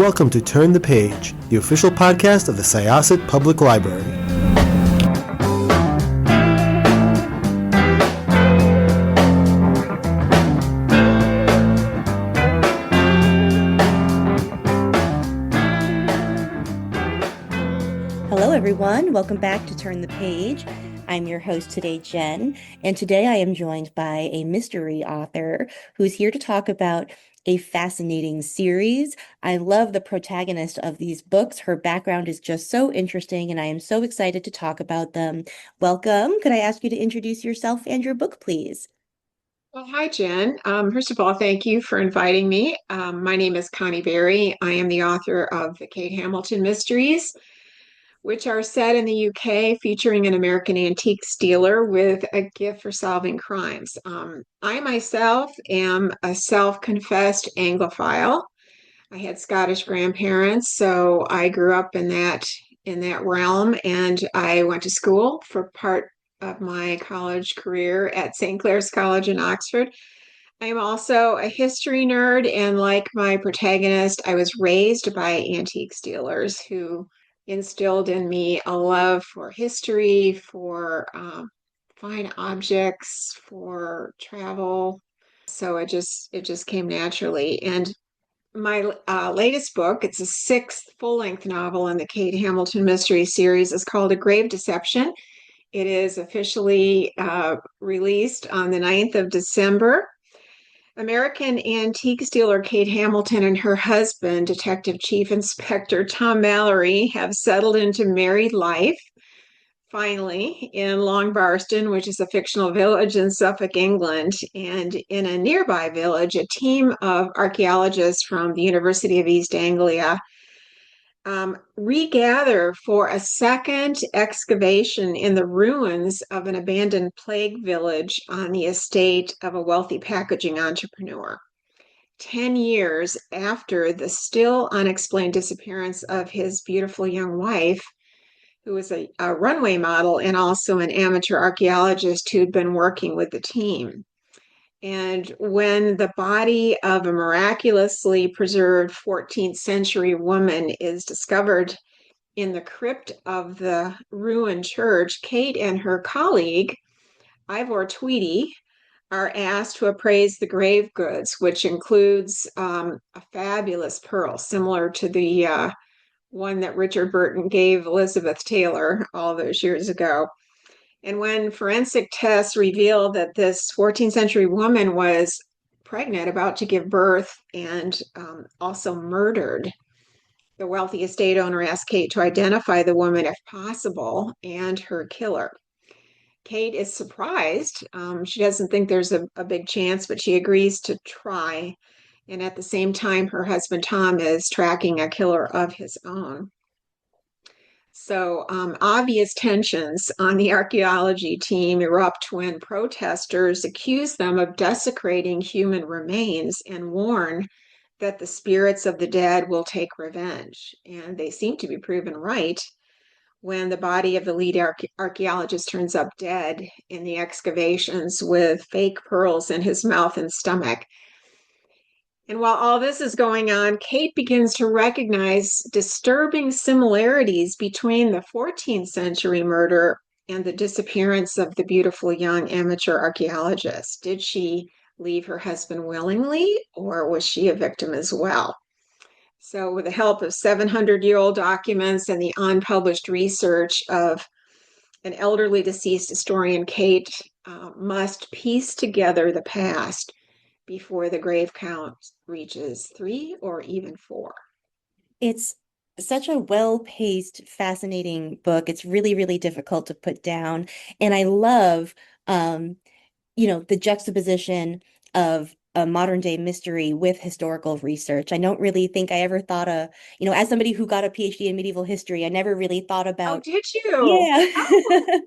Welcome to Turn the Page, the official podcast of the Syosset Public Library. Hello, everyone. Welcome back to Turn the Page. I'm your host today, Jen, and today I am joined by a mystery author who's here to talk about a fascinating series. I love the protagonist of these books. Her background is just so interesting, and I am so excited to talk about them. Welcome. Could I ask you to introduce yourself and your book, please? Well, hi, Jen. First of all, thank you for inviting me. My name is Connie Berry. I am the author of the Kate Hamilton Mysteries, which are set in the UK, featuring an American antique dealer with a gift for solving crimes. I myself am a self-confessed Anglophile. I had Scottish grandparents, so I grew up in that realm, and I went to school for part of my college career at St. Clair's College in Oxford. I am also a history nerd, and like my protagonist, I was raised by antique dealers who instilled in me a love for history, for fine objects, for travel. So it just came naturally. And my latest book, it's a sixth full-length novel in the Kate Hamilton Mystery series, is called A Grave Deception. It is officially released on the 9th of December. American antique dealer Kate Hamilton and her husband, Detective Chief Inspector Tom Mallory, have settled into married life, finally, in Long Barston, which is a fictional village in Suffolk, England. And in a nearby village, a team of archaeologists from the University of East Anglia regather for a second excavation in the ruins of an abandoned plague village on the estate of a wealthy packaging entrepreneur. 10 years after the still unexplained disappearance of his beautiful young wife, who was a runway model and also an amateur archaeologist who'd been working with the team. And when the body of a miraculously preserved 14th century woman is discovered in the crypt of the ruined church, Kate and her colleague, Ivor Tweedy, are asked to appraise the grave goods, which includes a fabulous pearl similar to the one that Richard Burton gave Elizabeth Taylor all those years ago. And when forensic tests reveal that this 14th century woman was pregnant, about to give birth, and also murdered, the wealthy estate owner asked Kate to identify the woman if possible and her killer. Kate is surprised. She doesn't think there's a big chance, but she agrees to try. And at the same time, her husband Tom is tracking a killer of his own. So obvious tensions on the archaeology team erupt when protesters accuse them of desecrating human remains and warn that the spirits of the dead will take revenge. And they seem to be proven right when the body of the lead archaeologist turns up dead in the excavations with fake pearls in his mouth and stomach. And while all this is going on, Kate begins to recognize disturbing similarities between the 14th century murder and the disappearance of the beautiful young amateur archaeologist. Did she leave her husband willingly, or was she a victim as well? So, with the help of 700-year-old documents and the unpublished research of an elderly deceased historian, Kate must piece together the past before the grave count reaches 3 or even 4. It's such a well-paced, fascinating book. It's really, really difficult to put down. And I love, the juxtaposition of a modern day mystery with historical research. I don't really think I ever thought as somebody who got a PhD in medieval history, I never really thought Oh, about, did you? yeah, Oh,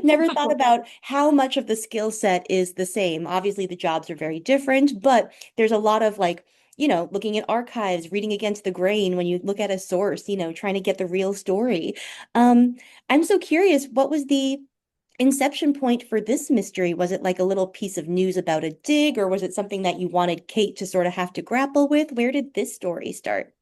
never thought about how much of the skill set is the same. Obviously, the jobs are very different, but there's a lot of looking at archives, reading against the grain when you look at a source, trying to get the real story. I'm so curious, what was the inception point for this mystery? Was it like a little piece of news about a dig, or was it something that you wanted Kate to sort of have to grapple with? Where did this story start?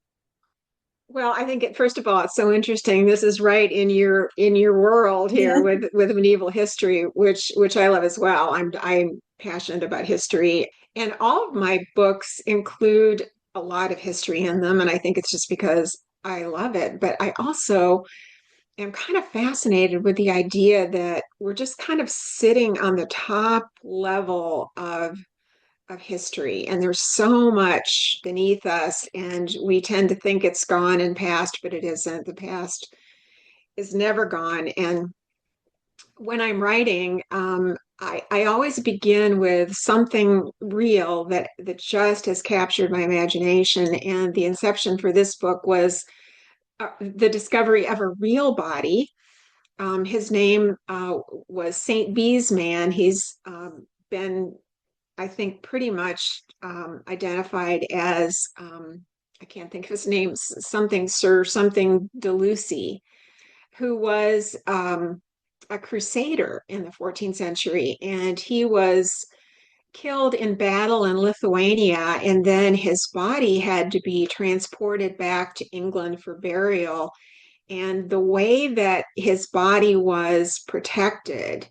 Well, I think first of all, it's so interesting. This is right in your world Yeah. here with medieval history, which I love as well. I'm passionate about history, and all of my books include a lot of history in them, and I think it's just because I love it. But I also am kind of fascinated with the idea that we're just kind of sitting on the top level of history, and there's so much beneath us, and we tend to think it's gone and past, but it isn't. The past is never gone. And when I'm writing, I always begin with something real that just has captured my imagination. And the inception for this book was the discovery of a real body. His name was Saint Bees Man. He's been, I think, pretty much identified as, I can't think of his name, something Sir something DeLucy, who was a crusader in the 14th century. And he was killed in battle in Lithuania, and then his body had to be transported back to England for burial. And the way that his body was protected,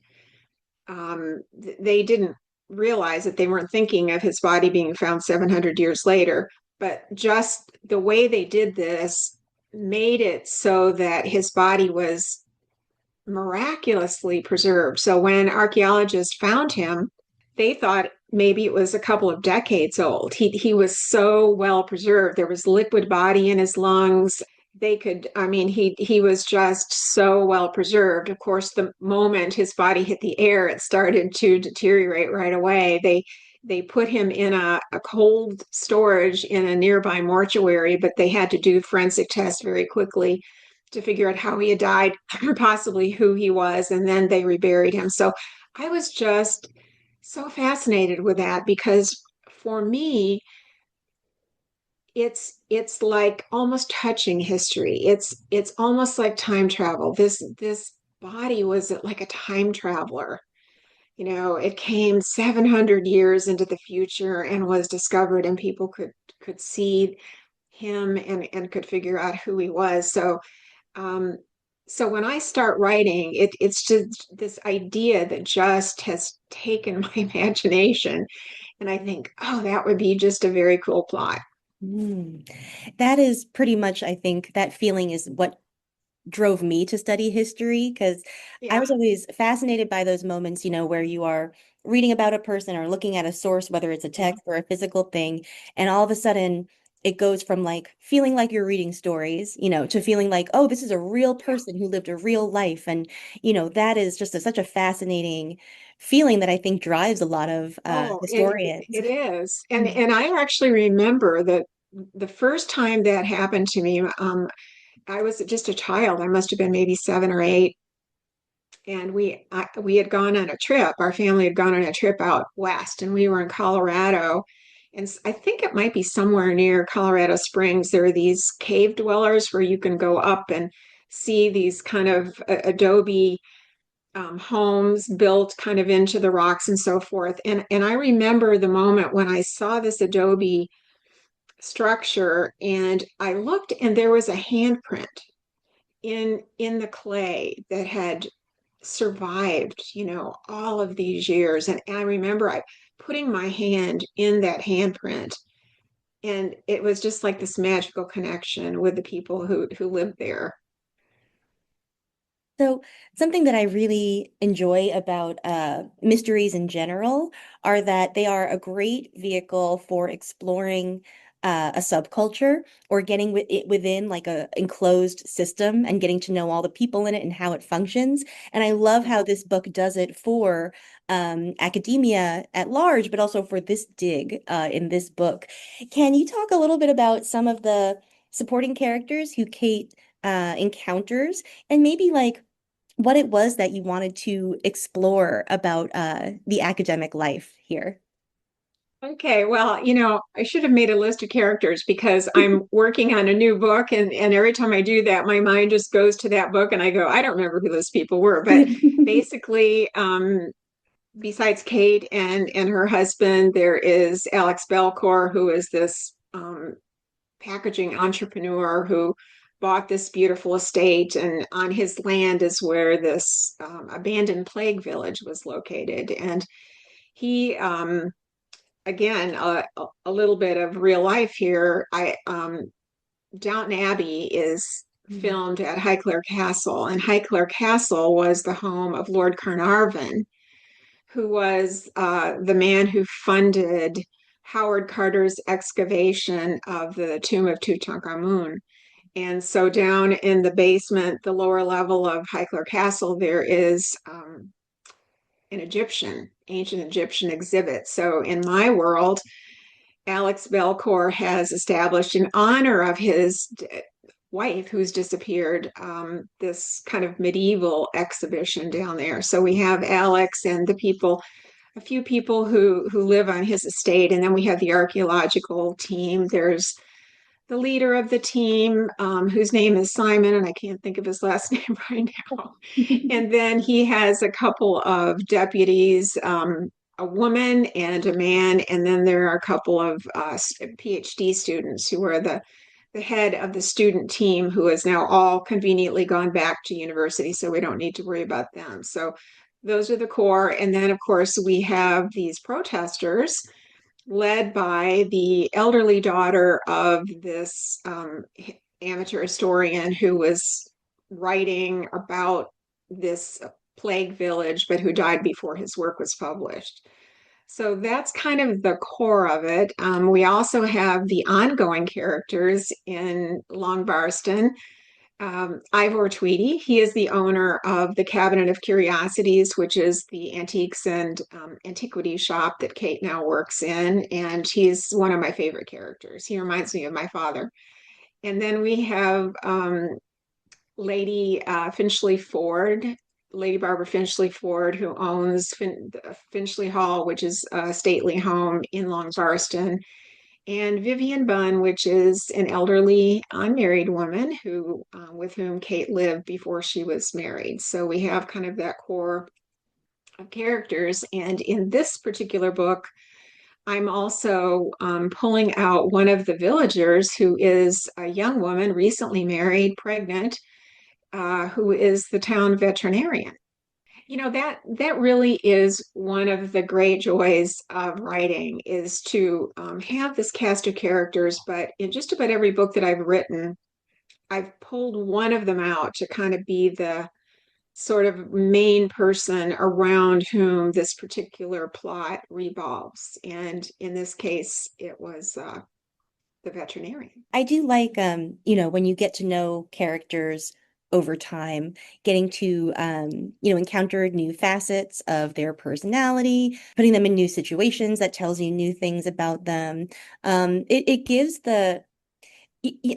they didn't realize that they weren't thinking of his body being found 700 years later. But just the way they did this made it so that his body was miraculously preserved. So when archaeologists found him, they thought maybe it was a couple of decades old. He was so well preserved. There was liquid body in his lungs. They could, I mean, he was just so well preserved. Of course, the moment his body hit the air, it started to deteriorate right away. They put him in a cold storage in a nearby mortuary, but they had to do forensic tests very quickly to figure out how he had died or possibly who he was, and then they reburied him. So I was just so fascinated with that because for me, it's like almost touching history. It's almost like time travel. This body was like a time traveler. You know, it came 700 years into the future and was discovered, and people could see him and could figure out who he was. Um, so when I start writing, it's just this idea that just has taken my imagination. And I think, oh, that would be just a very cool plot. Mm. That is pretty much, I think, that feeling is what drove me to study history because I was Yeah. always fascinated by those moments, where you are reading about a person or looking at a source, whether it's a Yeah. text or a physical thing, and all of a sudden it goes from like feeling like you're reading stories, to feeling like, oh, this is a real Yeah. person who lived a real life. And, that is just such a fascinating feeling that I think drives a lot of Oh, historians. it is. Mm. And I actually remember that the first time that happened to me, I was just a child. I must have been maybe 7 or 8, and we had gone on a trip. Our family had gone on a trip out west, and we were in Colorado. And I think it might be somewhere near Colorado Springs. There are these cave dwellers where you can go up and see these kind of adobe homes built kind of into the rocks and so forth. And I remember the moment when I saw this adobe structure, and I looked, and there was a handprint in the clay that had survived, all of these years. And I remember I putting my hand in that handprint, and it was just like this magical connection with the people who lived there. So, something that I really enjoy about mysteries in general are that they are a great vehicle for exploring a subculture or getting it within like a enclosed system and getting to know all the people in it and how it functions. And I love how this book does it for academia at large, but also for this dig in this book. Can you talk a little bit about some of the supporting characters who Kate encounters? And maybe like what it was that you wanted to explore about the academic life here. Okay, well, I should have made a list of characters because I'm working on a new book, and every time I do that, my mind just goes to that book, and I go, I don't remember who those people were. But basically, besides Kate and her husband, there is Alex Belcour, who is this packaging entrepreneur who bought this beautiful estate, and on his land is where this abandoned plague village was located. And he, again, a little bit of real life here. Downton Abbey is Mhm. filmed at Highclere Castle, and Highclere Castle was the home of Lord Carnarvon, who was the man who funded Howard Carter's excavation of the tomb of Tutankhamun. And so down in the basement, the lower level of Highclere Castle, there is an ancient Egyptian exhibit. So in my world, Alex Belcour has established in honor of his wife who's disappeared, this kind of medieval exhibition down there. So we have Alex and the people, a few people who live on his estate, and then we have the archaeological team. There's the leader of the team, whose name is Simon, and I can't think of his last name right now. And then he has a couple of deputies, a woman and a man, and then there are a couple of PhD students who are the head of the student team, who has now all conveniently gone back to university, so we don't need to worry about them. So those are the core. And then, of course, we have these protesters led by the elderly daughter of this amateur historian who was writing about this plague village, but who died before his work was published. So that's kind of the core of it. We also have the ongoing characters in Long Barston. Ivor Tweedy, he is the owner of the Cabinet of Curiosities, which is the antiques and antiquity shop that Kate now works in. And he's one of my favorite characters. He reminds me of my father. And then we have Lady Finchley Ford, Lady Barbara Finchley Ford, who owns Finchley Hall, which is a stately home in Long Barston, and Vivian Bunn, which is an elderly unmarried woman who with whom Kate lived before she was married. So we have kind of that core of characters. And in this particular book, I'm also pulling out one of the villagers who is a young woman, recently married, pregnant, who is the town veterinarian. That really is one of the great joys of writing, is to have this cast of characters. But in just about every book that I've written, I've pulled one of them out to kind of be the sort of main person around whom this particular plot revolves. And in this case, it was the veterinarian. I do like when you get to know characters over time, getting to encounter new facets of their personality, putting them in new situations that tells you new things about them. It gives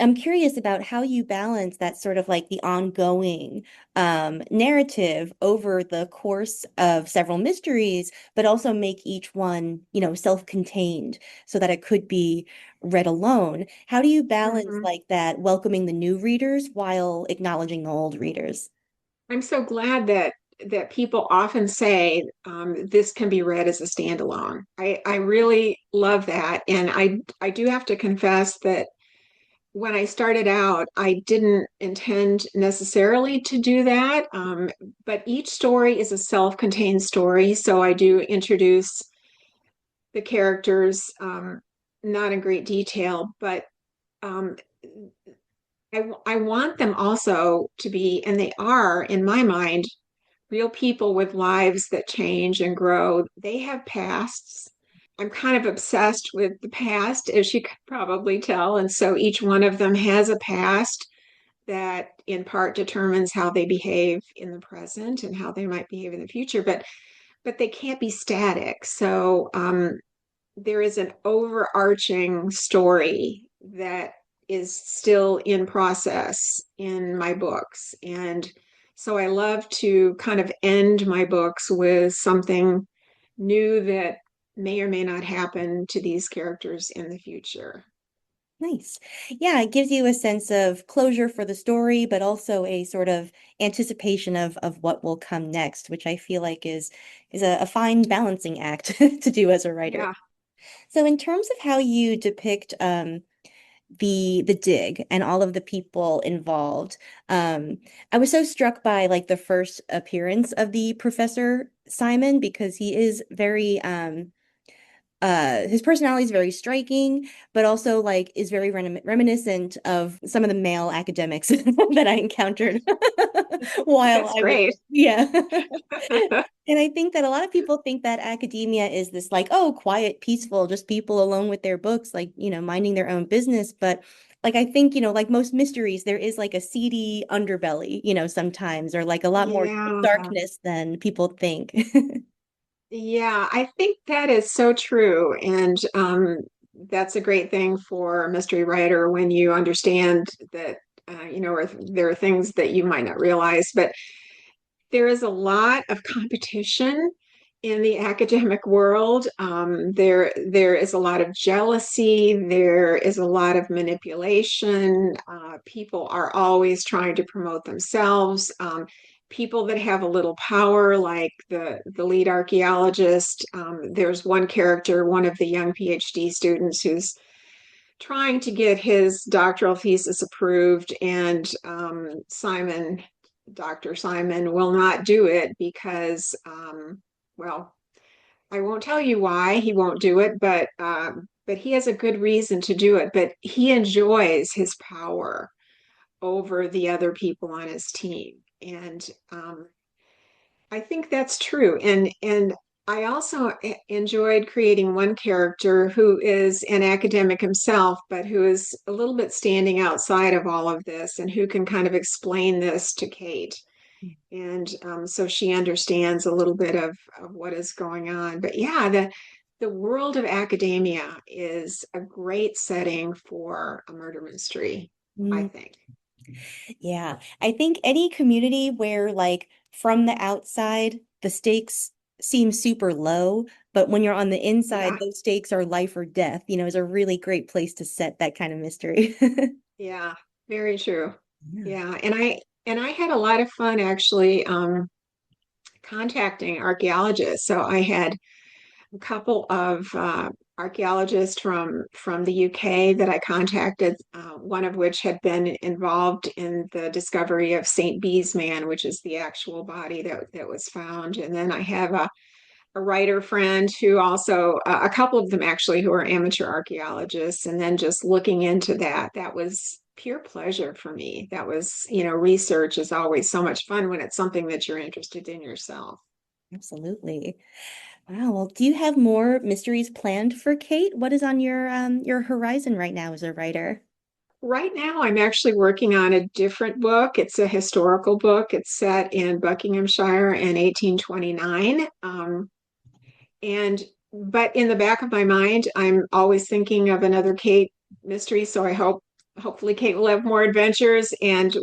I'm curious about how you balance that sort of like the ongoing narrative over the course of several mysteries, but also make each one, self-contained so that it could be read alone. How do you balance Mhm. like that, welcoming the new readers while acknowledging the old readers? I'm so glad that people often say this can be read as a standalone. I really love that, and I do have to confess that when I started out, I didn't intend necessarily to do that. But each story is a self-contained story, so I do introduce the characters, not in great detail, but um, I want them also to be, and they are, in my mind, real people with lives that change and grow. They have pasts. I'm kind of obsessed with the past, as you could probably tell. And so each one of them has a past that in part determines how they behave in the present and how they might behave in the future. But they can't be static. So there is an overarching story that is still in process in my books. And so I love to kind of end my books with something new that may or may not happen to these characters in the future. Nice. Yeah, it gives you a sense of closure for the story, but also a sort of anticipation of what will come next, which I feel like is a fine balancing act to do as a writer. Yeah. So in terms of how you depict the dig and all of the people involved. I was so struck by like the first appearance of the Professor Simon because he is very his personality is very striking, but also like is very reminiscent of some of the male academics that I encountered while That's I was, great. yeah. And I think that a lot of people think that academia is this like, oh, quiet, peaceful, just people alone with their books, like, minding their own business. But like, I think, like most mysteries, there is like a seedy underbelly, sometimes, or like a lot more Yeah. darkness than people think. Yeah, I think that is so true. And that's a great thing for a mystery writer when you understand that, or there are things that you might not realize. But there is a lot of competition in the academic world. There is a lot of jealousy. There is a lot of manipulation. People are always trying to promote themselves. People that have a little power, like the lead archaeologist. There's one character, one of the young PhD students, who's trying to get his doctoral thesis approved, and Dr. Simon will not do it because, well, I won't tell you why he won't do it, but he has a good reason to do it. But he enjoys his power over the other people on his team, and I think that's true. And I also enjoyed creating one character who is an academic himself, but who is a little bit standing outside of all of this and who can kind of explain this to Kate. And so she understands a little bit of what is going on. But yeah, the world of academia is a great setting for a murder mystery, I Mm. think. Yeah, I think any community where like from the outside the stakes seem super low, but when you're on the inside, Yeah. those stakes are life or death, is a really great place to set that kind of mystery. Yeah, very true. Yeah. Yeah, and I had a lot of fun actually contacting archaeologists. So I had a couple of archaeologists from the UK that I contacted. One of which had been involved in the discovery of St. Bees Man, which is the actual body that was found. And then I have a writer friend who also, a couple of them actually, who are amateur archaeologists. And then just looking into that was pure pleasure for me. That was, research is always so much fun when it's something that you're interested in yourself. Absolutely. Wow. Well, do you have more mysteries planned for Kate? What is on your horizon right now as a writer? Right now, I'm actually working on a different book. It's a historical book. It's set in Buckinghamshire in 1829. And but in the back of my mind, I'm always thinking of another Kate mystery. So hopefully Kate will have more adventures. And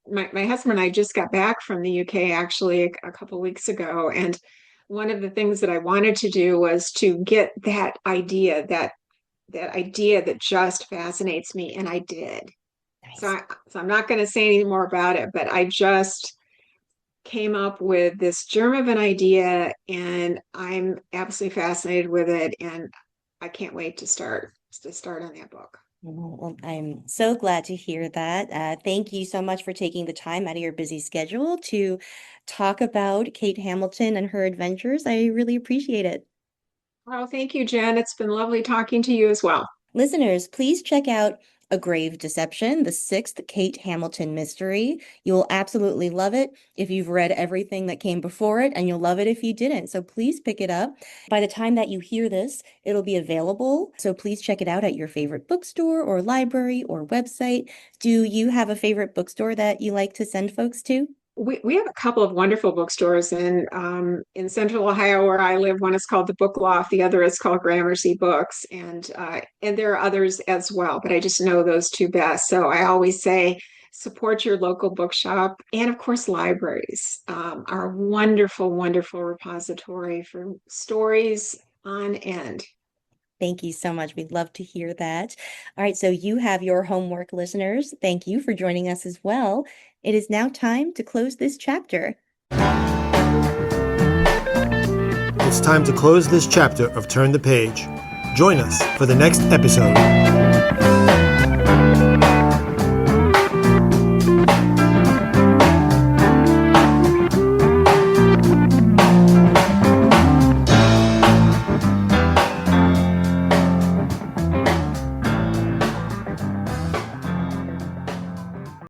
my husband and I just got back from the UK actually a couple weeks ago. And one of the things that I wanted to do was to get that idea that just fascinates me, and I did. Nice. So I'm not going to say any more about it, but I just came up with this germ of an idea, and I'm absolutely fascinated with it, and I can't wait to start on that book. Well, I'm so glad to hear that. Thank you so much for taking the time out of your busy schedule to talk about Kate Hamilton and her adventures. I really appreciate it. Oh, thank you, Jen. It's been lovely talking to you as well. Listeners, please check out A Grave Deception, the sixth Kate Hamilton mystery. You will absolutely love it if you've read everything that came before it, and you'll love it if you didn't. So please pick it up. By the time that you hear this, it'll be available. So please check it out at your favorite bookstore or library or website. Do you have a favorite bookstore that you like to send folks to? We have a couple of wonderful bookstores in Central Ohio where I live. One is called the Book Loft, the other is called Gramercy Books, and there are others as well, but I just know those two best. So I always say support your local bookshop, and of course libraries are a wonderful, wonderful repository for stories on end. Thank you so much. We'd love to hear that. All right, so you have your homework, listeners. Thank you for joining us as well. It is now time to close this chapter. It's time to close this chapter of Turn the Page. Join us for the next episode.